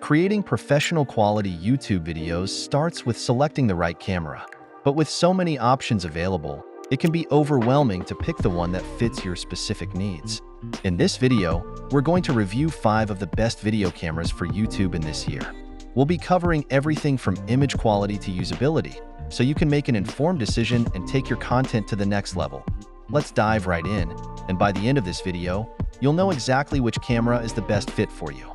Creating professional quality YouTube videos starts with selecting the right camera. But with so many options available, it can be overwhelming to pick the one that fits your specific needs. In this video, we're going to review 5 of the best video cameras for YouTube in this year. We'll be covering everything from image quality to usability, so you can make an informed decision and take your content to the next level. Let's dive right in, and by the end of this video, you'll know exactly which camera is the best fit for you.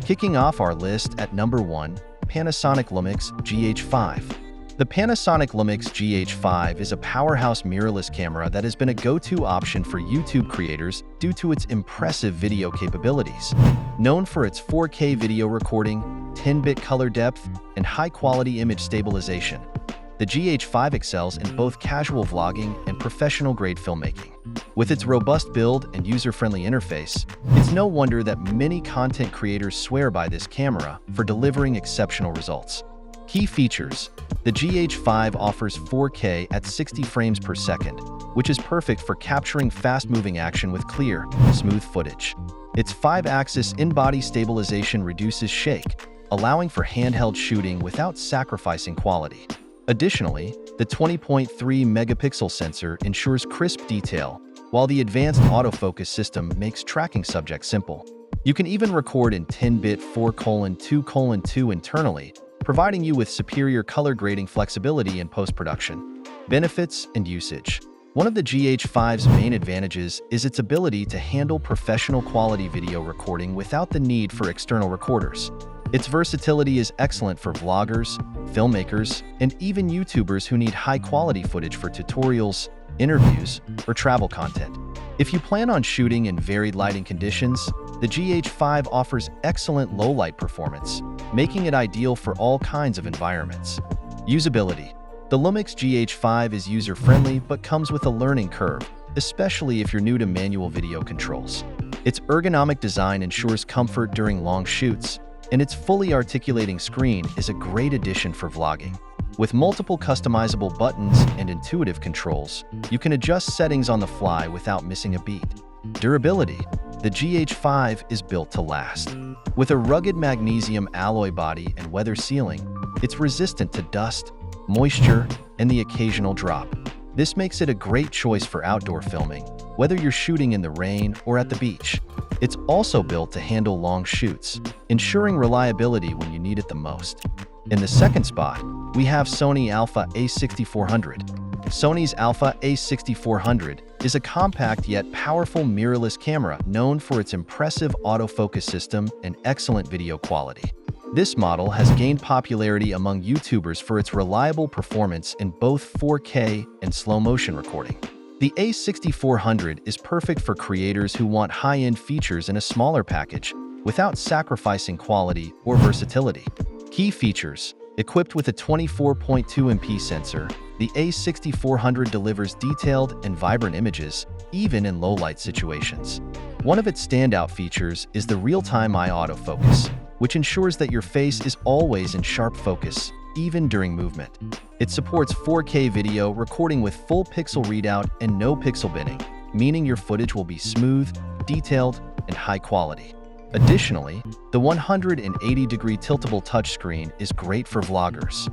Kicking off our list at number 1, Panasonic Lumix GH5. The Panasonic Lumix GH5 is a powerhouse mirrorless camera that has been a go-to option for YouTube creators due to its impressive video capabilities. Known for its 4K video recording, 10-bit color depth, and high-quality image stabilization, the GH5 excels in both casual vlogging and professional-grade filmmaking. With its robust build and user-friendly interface, it's no wonder that many content creators swear by this camera for delivering exceptional results. Key features: the GH5 offers 4K at 60 frames per second, which is perfect for capturing fast-moving action with clear, smooth footage. Its 5-axis in-body stabilization reduces shake, allowing for handheld shooting without sacrificing quality. Additionally, the 20.3 megapixel sensor ensures crisp detail, while the advanced autofocus system makes tracking subjects simple. You can even record in 10-bit 4:2:2 internally, providing you with superior color grading flexibility in post-production. Benefits and usage. One of the GH5's main advantages is its ability to handle professional quality video recording without the need for external recorders. Its versatility is excellent for vloggers, filmmakers, and even YouTubers who need high-quality footage for tutorials, interviews, or travel content. If you plan on shooting in varied lighting conditions, the GH5 offers excellent low-light performance, making it ideal for all kinds of environments. Usability. The Lumix GH5 is user-friendly but comes with a learning curve, especially if you're new to manual video controls. Its ergonomic design ensures comfort during long shoots, and its fully articulating screen is a great addition for vlogging. With multiple customizable buttons and intuitive controls, you can adjust settings on the fly without missing a beat. Durability. The GH5 is built to last. With a rugged magnesium alloy body and weather sealing, it's resistant to dust, moisture, and the occasional drop. This makes it a great choice for outdoor filming, whether you're shooting in the rain or at the beach. It's also built to handle long shoots, ensuring reliability when you need it the most. In the second spot, we have Sony Alpha A6400. Sony's Alpha A6400 is a compact yet powerful mirrorless camera known for its impressive autofocus system and excellent video quality. This model has gained popularity among YouTubers for its reliable performance in both 4K and slow-motion recording. The A6400 is perfect for creators who want high-end features in a smaller package without sacrificing quality or versatility. Key features. Equipped with a 24.2 MP sensor, the A6400 delivers detailed and vibrant images, even in low-light situations. One of its standout features is the real-time eye autofocus, which ensures that your face is always in sharp focus, even during movement. It supports 4K video recording with full pixel readout and no pixel binning, meaning your footage will be smooth, detailed, and high quality. Additionally, the 180-degree tiltable touchscreen is great for vloggers.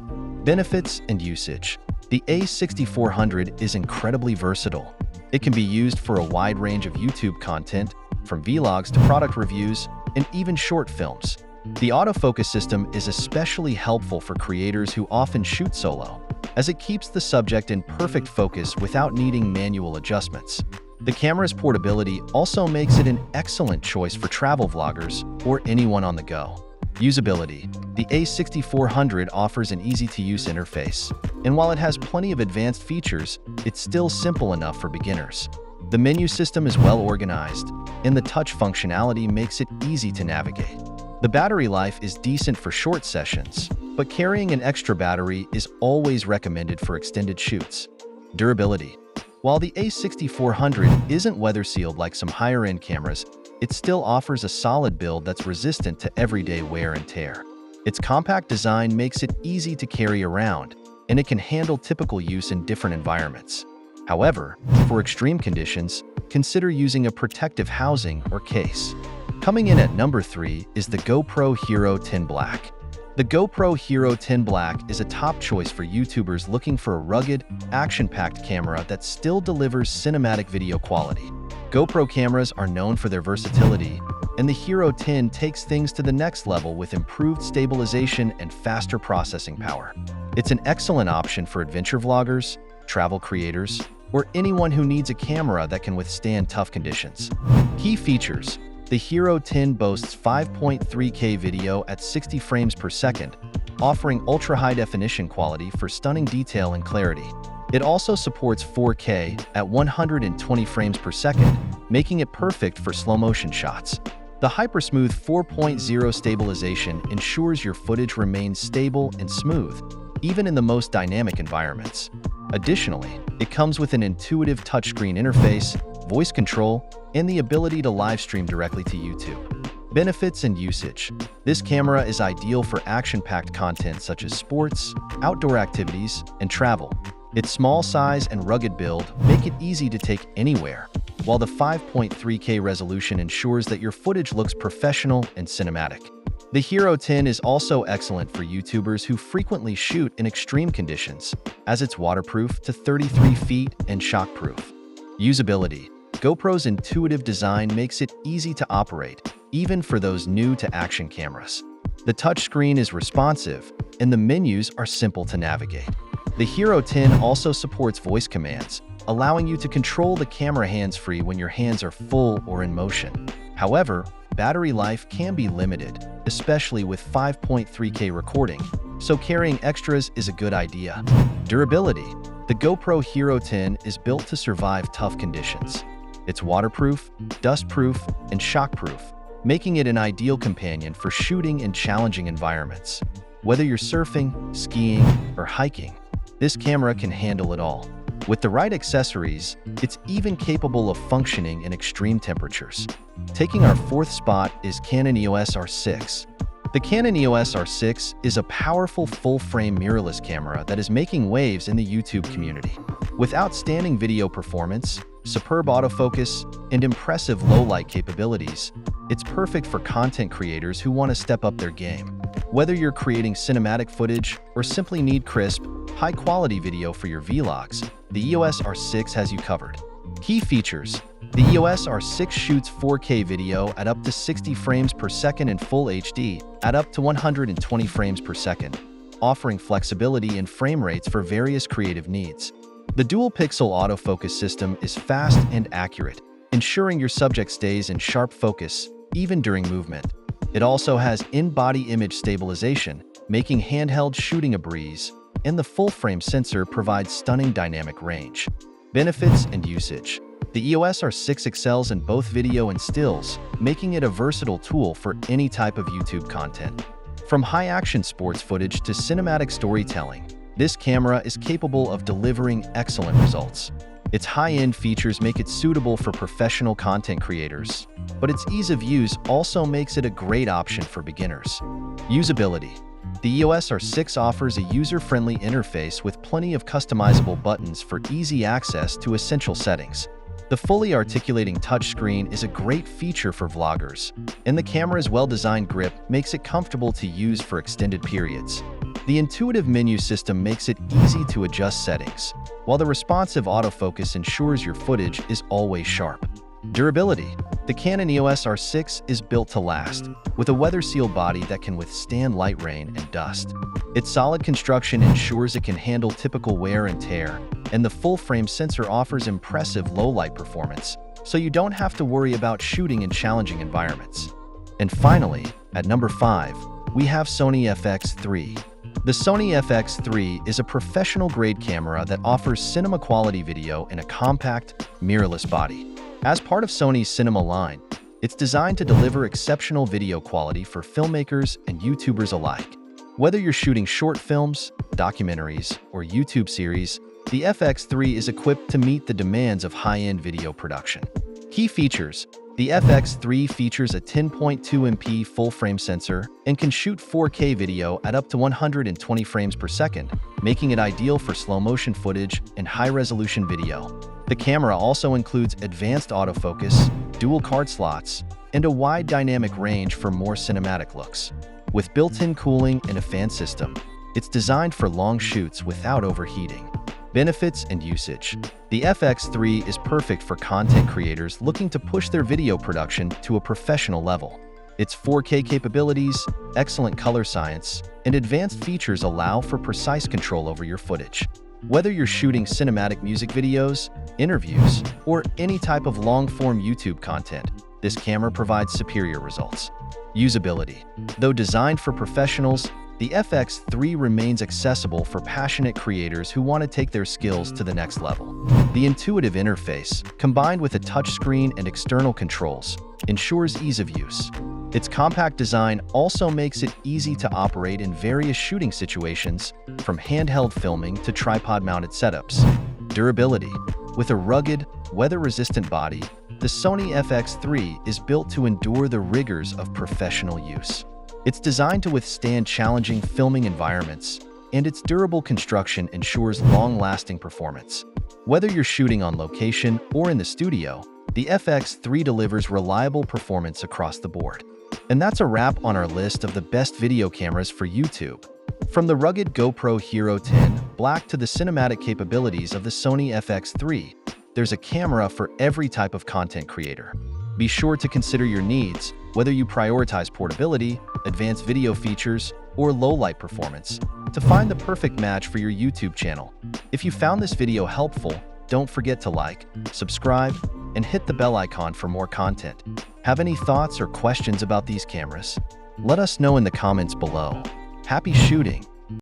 Benefits and usage. The A6400 is incredibly versatile. It can be used for a wide range of YouTube content, from vlogs to product reviews, and even short films. The autofocus system is especially helpful for creators who often shoot solo, as it keeps the subject in perfect focus without needing manual adjustments. The camera's portability also makes it an excellent choice for travel vloggers or anyone on the go. Usability. The A6400 offers an easy-to-use interface, and while it has plenty of advanced features, it's still simple enough for beginners. The menu system is well organized, and the touch functionality makes it easy to navigate. The battery life is decent for short sessions, but carrying an extra battery is always recommended for extended shoots. Durability. While the A6400 isn't weather-sealed like some higher-end cameras, it still offers a solid build that's resistant to everyday wear and tear. Its compact design makes it easy to carry around, and it can handle typical use in different environments. However, for extreme conditions, consider using a protective housing or case. Coming in at number 3 is the GoPro Hero 10 Black. The GoPro Hero 10 Black is a top choice for YouTubers looking for a rugged, action-packed camera that still delivers cinematic video quality. GoPro cameras are known for their versatility, and the Hero 10 takes things to the next level with improved stabilization and faster processing power. It's an excellent option for adventure vloggers, travel creators, or anyone who needs a camera that can withstand tough conditions. Key features: the Hero 10 boasts 5.3K video at 60 frames per second, offering ultra-high definition quality for stunning detail and clarity. It also supports 4K at 120 frames per second, making it perfect for slow-motion shots. The Hypersmooth 4.0 stabilization ensures your footage remains stable and smooth, even in the most dynamic environments. Additionally, it comes with an intuitive touchscreen interface, voice control, and the ability to live stream directly to YouTube. Benefits and usage: this camera is ideal for action-packed content such as sports, outdoor activities, and travel. Its small size and rugged build make it easy to take anywhere, while the 5.3K resolution ensures that your footage looks professional and cinematic. The Hero 10 is also excellent for YouTubers who frequently shoot in extreme conditions, as it's waterproof to 33 feet and shockproof. Usability: GoPro's intuitive design makes it easy to operate, even for those new to action cameras. The touchscreen is responsive, and the menus are simple to navigate. The Hero 10 also supports voice commands, allowing you to control the camera hands-free when your hands are full or in motion. However, battery life can be limited, especially with 5.3K recording, so carrying extras is a good idea. Durability: the GoPro Hero 10 is built to survive tough conditions. It's waterproof, dustproof, and shockproof, making it an ideal companion for shooting in challenging environments. Whether you're surfing, skiing, or hiking, this camera can handle it all. With the right accessories, it's even capable of functioning in extreme temperatures. Taking our 4th spot is Canon EOS R6. The Canon EOS R6 is a powerful full-frame mirrorless camera that is making waves in the YouTube community. With outstanding video performance, superb autofocus, and impressive low-light capabilities, it's perfect for content creators who want to step up their game. Whether you're creating cinematic footage or simply need crisp, high-quality video for your vlogs, the EOS R6 has you covered. Key features: the EOS R6 shoots 4K video at up to 60 frames per second and Full HD at up to 120 frames per second, offering flexibility in frame rates for various creative needs. The dual-pixel autofocus system is fast and accurate, ensuring your subject stays in sharp focus even during movement. It also has in-body image stabilization, making handheld shooting a breeze, and the full-frame sensor provides stunning dynamic range. Benefits and usage: the EOS R6 excels in both video and stills, making it a versatile tool for any type of YouTube content. From high-action sports footage to cinematic storytelling, this camera is capable of delivering excellent results. Its high-end features make it suitable for professional content creators, but its ease of use also makes it a great option for beginners. Usability: the EOS R6 offers a user-friendly interface with plenty of customizable buttons for easy access to essential settings. The fully articulating touchscreen is a great feature for vloggers, and the camera's well-designed grip makes it comfortable to use for extended periods. The intuitive menu system makes it easy to adjust settings, while the responsive autofocus ensures your footage is always sharp. Durability: the Canon EOS R6 is built to last, with a weather-sealed body that can withstand light rain and dust. Its solid construction ensures it can handle typical wear and tear, and the full-frame sensor offers impressive low-light performance, so you don't have to worry about shooting in challenging environments. And finally, at number 5, we have Sony FX3. The Sony FX3 is a professional-grade camera that offers cinema-quality video in a compact, mirrorless body. As part of Sony's cinema line, it's designed to deliver exceptional video quality for filmmakers and YouTubers alike. Whether you're shooting short films, documentaries, or YouTube series, the FX3 is equipped to meet the demands of high-end video production. Key features: the FX3 features a 10.2MP full-frame sensor and can shoot 4K video at up to 120 frames per second, making it ideal for slow-motion footage and high-resolution video. The camera also includes advanced autofocus, dual card slots, and a wide dynamic range for more cinematic looks. With built-in cooling and a fan system, it's designed for long shoots without overheating. Benefits and usage. The FX3 is perfect for content creators looking to push their video production to a professional level. Its 4K capabilities, excellent color science, and advanced features allow for precise control over your footage. Whether you're shooting cinematic music videos, interviews, or any type of long-form YouTube content, this camera provides superior results. Usability. Though designed for professionals, the FX3 remains accessible for passionate creators who want to take their skills to the next level. The intuitive interface, combined with a touchscreen and external controls, ensures ease of use. Its compact design also makes it easy to operate in various shooting situations, from handheld filming to tripod-mounted setups. Durability. With a rugged, weather-resistant body, the Sony FX3 is built to endure the rigors of professional use. It's designed to withstand challenging filming environments, and its durable construction ensures long-lasting performance. Whether you're shooting on location or in the studio, the FX3 delivers reliable performance across the board. And that's a wrap on our list of the best video cameras for YouTube. From the rugged GoPro Hero 10 Black to the cinematic capabilities of the Sony FX3, there's a camera for every type of content creator. Be sure to consider your needs, whether you prioritize portability, advanced video features, or low-light performance, to find the perfect match for your YouTube channel. If you found this video helpful, don't forget to like, subscribe, and hit the bell icon for more content. Have any thoughts or questions about these cameras? Let us know in the comments below. Happy shooting!